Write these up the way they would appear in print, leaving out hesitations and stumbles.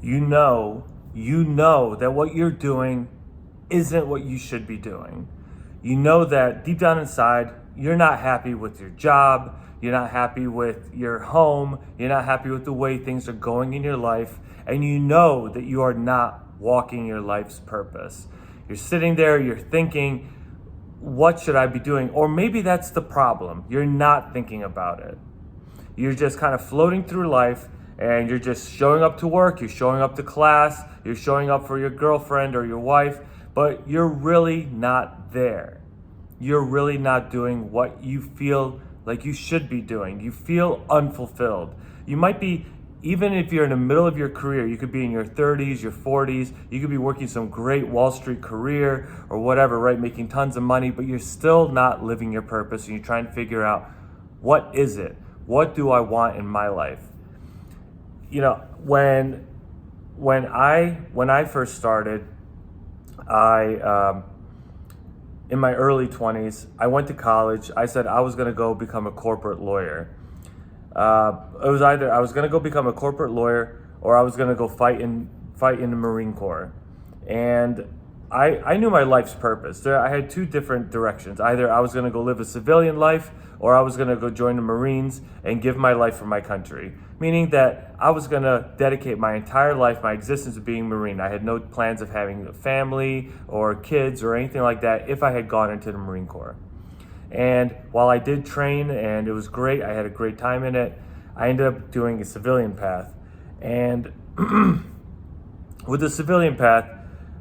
you know that what you're doing isn't what you should be doing. You know that deep down inside, you're not happy with your job, you're not happy with your home, you're not happy with the way things are going in your life, and you know that you are not walking your life's purpose. You're sitting there, you're thinking, what should I be doing? Or maybe that's the problem. You're not thinking about it. You're just kind of floating through life, and you're just showing up to work, you're showing up to class, you're showing up for your girlfriend or your wife, but you're really not there. You're really not doing what you feel like you should be doing. You feel unfulfilled. You might be, even if you're in the middle of your career, you could be in your 30s, your 40s, you could be working some great Wall Street career or whatever, right? Making tons of money, but you're still not living your purpose, and you're trying to figure out, what is it? What do I want in my life? You know, when I first started, in my early 20s, I went to college. I said I was going to go become a corporate lawyer. It was either I was going to go become a corporate lawyer, or I was going to go fight in the Marine Corps. And I knew my life's purpose. I had two different directions. Either I was going to go live a civilian life, or I was going to go join the Marines and give my life for my country. Meaning that I was going to dedicate my entire life, my existence, to being Marine. I had no plans of having a family or kids or anything like that if I had gone into the Marine Corps. And while I did train and it was great, I had a great time in it, I ended up doing a civilian path. And with the civilian path,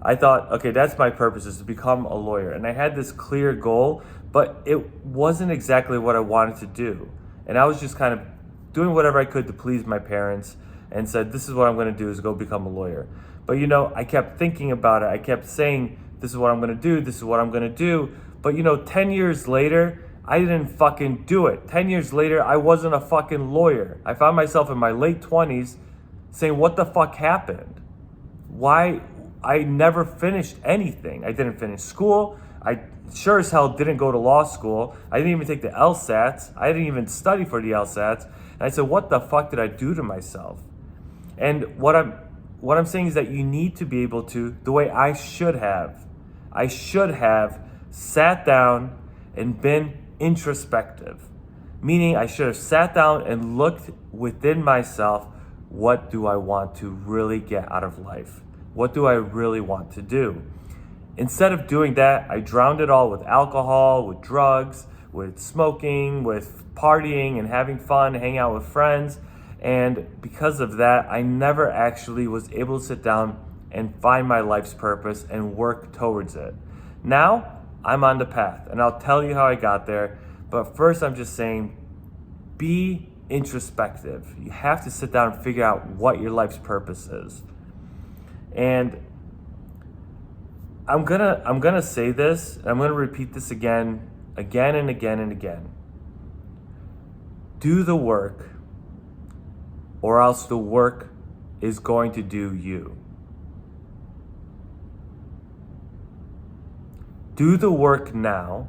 I thought, okay, that's my purpose, is to become a lawyer. And I had this clear goal, but it wasn't exactly what I wanted to do. And I was just kind of doing whatever I could to please my parents, and said, this is what I'm going to do, is go become a lawyer. But you know, I kept thinking about it. I kept saying, this is what I'm going to do. This is what I'm going to do. But you know, 10 years later, I didn't fucking do it. 10 years later, I wasn't a fucking lawyer. I found myself in my late 20s saying, what the fuck happened? Why? I never finished anything. I didn't finish school. I sure as hell didn't go to law school. I didn't even take the LSATs. I didn't even study for the LSATs. And I said, what the fuck did I do to myself? And what I'm saying is that you need to be able to, the way I should have sat down and been introspective. Meaning I should have sat down and looked within myself, what do I want to really get out of life? What do I really want to do? Instead of doing that, I drowned it all with alcohol, with drugs, with smoking, with partying and having fun, hanging out with friends. And because of that, I never actually was able to sit down and find my life's purpose and work towards it. Now, I'm on the path, and I'll tell you how I got there. But first, I'm just saying, be introspective. You have to sit down and figure out what your life's purpose is. And I'm gonna say this, and I'm gonna repeat this again and again and again. Do the work, or else the work is going to do you. Do the work now,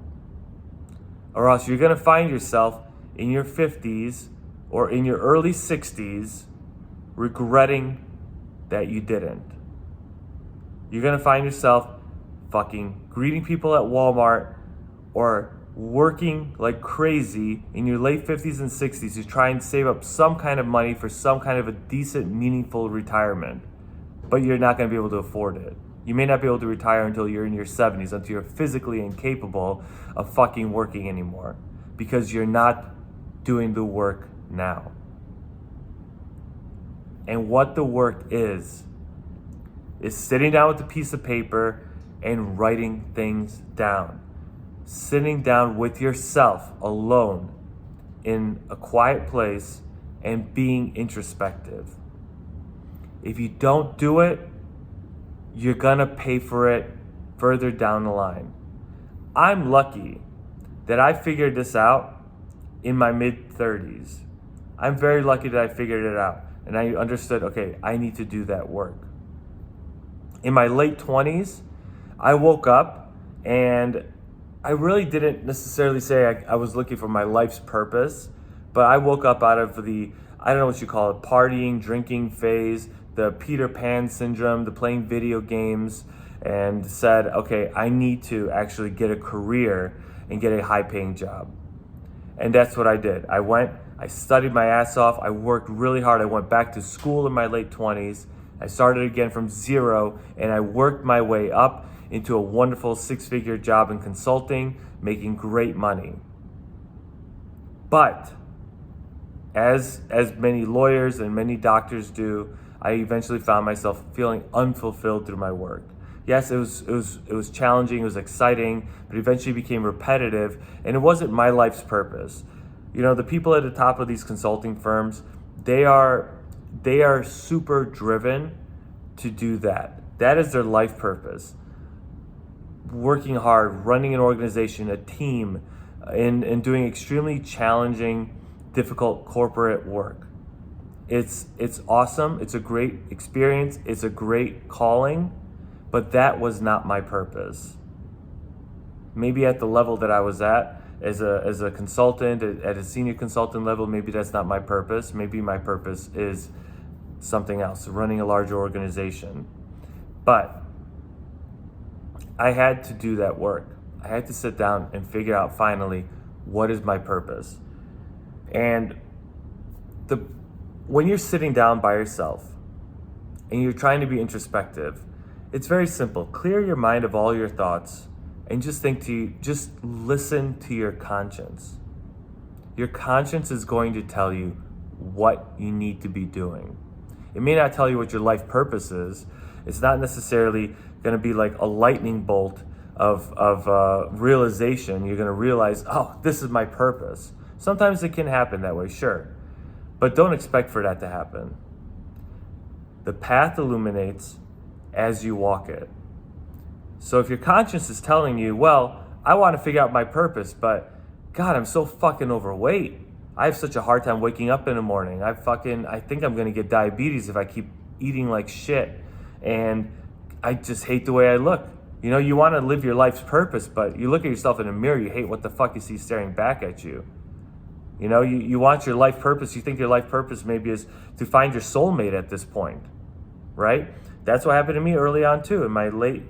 or else you're gonna find yourself in your 50s or in your early 60s regretting that you didn't. You're gonna find yourself fucking greeting people at Walmart or working like crazy in your late 50s and 60s to try and save up some kind of money for some kind of a decent, meaningful retirement. But you're not gonna be able to afford it. You may not be able to retire until you're in your 70s, until you're physically incapable of fucking working anymore, because you're not doing the work now. And what the work is sitting down with a piece of paper and writing things down. Sitting down with yourself alone in a quiet place and being introspective. If you don't do it, you're gonna pay for it further down the line. I'm lucky that I figured this out in my mid-30s. I'm very lucky that I figured it out and I understood, okay, I need to do that work. In my late 20s, I woke up and I really didn't necessarily say I was looking for my life's purpose, but I woke up out of the, I don't know what you call it, partying, drinking phase, the Peter Pan syndrome, the playing video games, and said, okay, I need to actually get a career and get a high paying job. And that's what I did. I studied my ass off. I worked really hard. I went back to school in my late 20s. I started again from zero, and I worked my way up into a wonderful 6-figure job in consulting, making great money. But as many lawyers and many doctors do, I eventually found myself feeling unfulfilled through my work. Yes, it was challenging, it was exciting, but eventually became repetitive, and it wasn't my life's purpose. You know, the people at the top of these consulting firms, they are super driven to do that. That is their life purpose. Working hard, running an organization, a team, and doing extremely challenging, difficult corporate work. It's awesome. It's a great experience. It's a great calling, but that was not my purpose. Maybe at the level that I was at as a consultant, at a senior consultant level, maybe that's not my purpose. Maybe my purpose is something else, running a larger organization. But I had to do that work. I had to sit down and figure out finally, what is my purpose? And when you're sitting down by yourself and you're trying to be introspective, it's very simple. Clear your mind of all your thoughts and just listen to your conscience. Your conscience is going to tell you what you need to be doing. It may not tell you what your life purpose is. It's not necessarily going to be like a lightning bolt of realization. You're going to realize, oh, this is my purpose. Sometimes it can happen that way, sure. But don't expect for that to happen. The path illuminates as you walk it. So if your conscience is telling you, well, I want to figure out my purpose, but God, I'm so fucking overweight. I have such a hard time waking up in the morning. I think I'm going to get diabetes if I keep eating like shit. And I just hate the way I look. You know, you want to live your life's purpose, but you look at yourself in a mirror, you hate what the fuck you see staring back at you. You know, you want your life purpose, you think your life purpose maybe is to find your soulmate at this point, right? That's what happened to me early on too. In my late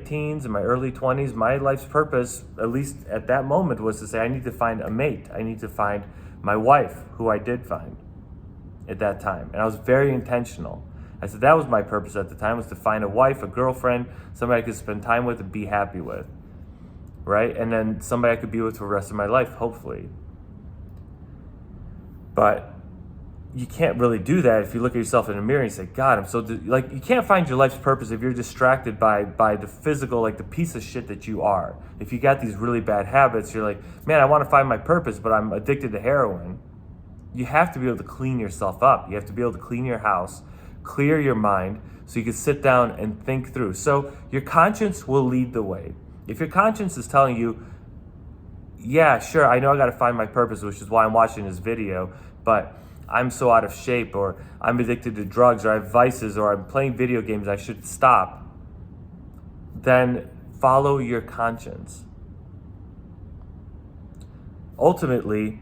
teens, in my early 20s, my life's purpose, at least at that moment, was to say, I need to find a mate. I need to find my wife, who I did find at that time. And I was very intentional. I said that was my purpose at the time, was to find a wife, a girlfriend, somebody I could spend time with and be happy with, right? And then somebody I could be with for the rest of my life, hopefully. But you can't really do that if you look at yourself in the mirror and say, God, I'm so, you can't find your life's purpose if you're distracted by the physical, like the piece of shit that you are. If you got these really bad habits, you're like, man, I want to find my purpose, but I'm addicted to heroin. You have to be able to clean yourself up. You have to be able to clean your house, clear your mind, so you can sit down and think through. So your conscience will lead the way. If your conscience is telling you, yeah, sure, I know I got to find my purpose, which is why I'm watching this video, but I'm so out of shape, or I'm addicted to drugs, or I have vices, or I'm playing video games, I should stop, then follow your conscience. Ultimately,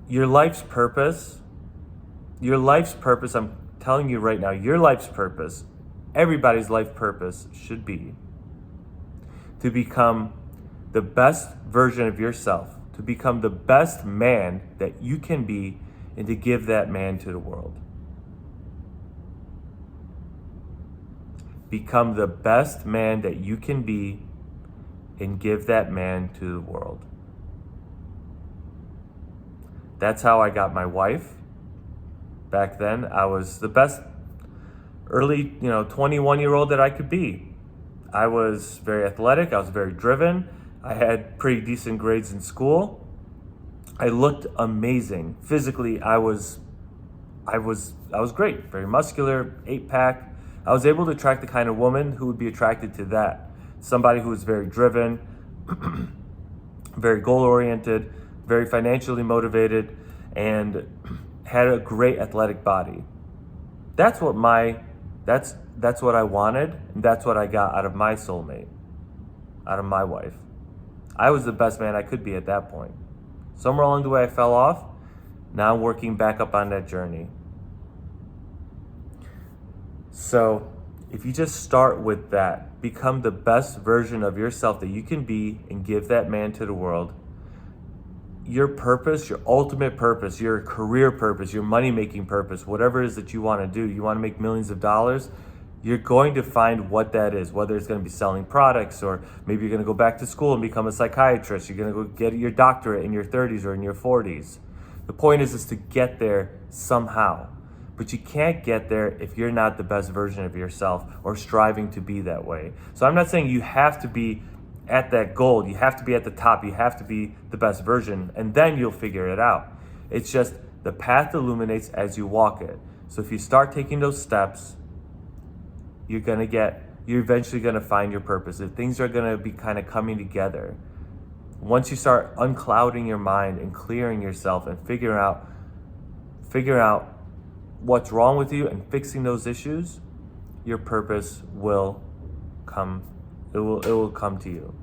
your life's purpose, I'm telling you right now, your life's purpose, everybody's life purpose should be to become the best version of yourself, to become the best man that you can be, and to give that man to the world. Become the best man that you can be and give that man to the world. That's how I got my wife. Back then, I was the best early, 21-year-old that I could be. I was very athletic. I was very driven. I had pretty decent grades in school. I looked amazing. Physically, I was great. Very muscular, 8-pack. I was able to attract the kind of woman who would be attracted to that. Somebody who was very driven, very goal-oriented, very financially motivated, and had a great athletic body. That's what I wanted, and that's what I got out of my soulmate, out of my wife. I was the best man I could be at that point. Somewhere along the way I fell off. Now I'm working back up on that journey. So if you just start with that, become the best version of yourself that you can be and give that man to the world, your purpose, your ultimate purpose, your career purpose, your money-making purpose, whatever it is that you want to do, you want to make millions of dollars, you're going to find what that is, whether it's going to be selling products, or maybe you're going to go back to school and become a psychiatrist. You're going to go get your doctorate in your 30s or in your 40s. The point is to get there somehow. But you can't get there if you're not the best version of yourself or striving to be that way. So I'm not saying you have to be at that goal. You have to be at the top. You have to be the best version, and then you'll figure it out. It's just the path illuminates as you walk it. So if you start taking those steps, you're eventually gonna find your purpose. If things are gonna be kind of coming together. Once you start unclouding your mind and clearing yourself and figuring out what's wrong with you and fixing those issues, your purpose will come. It will come to you.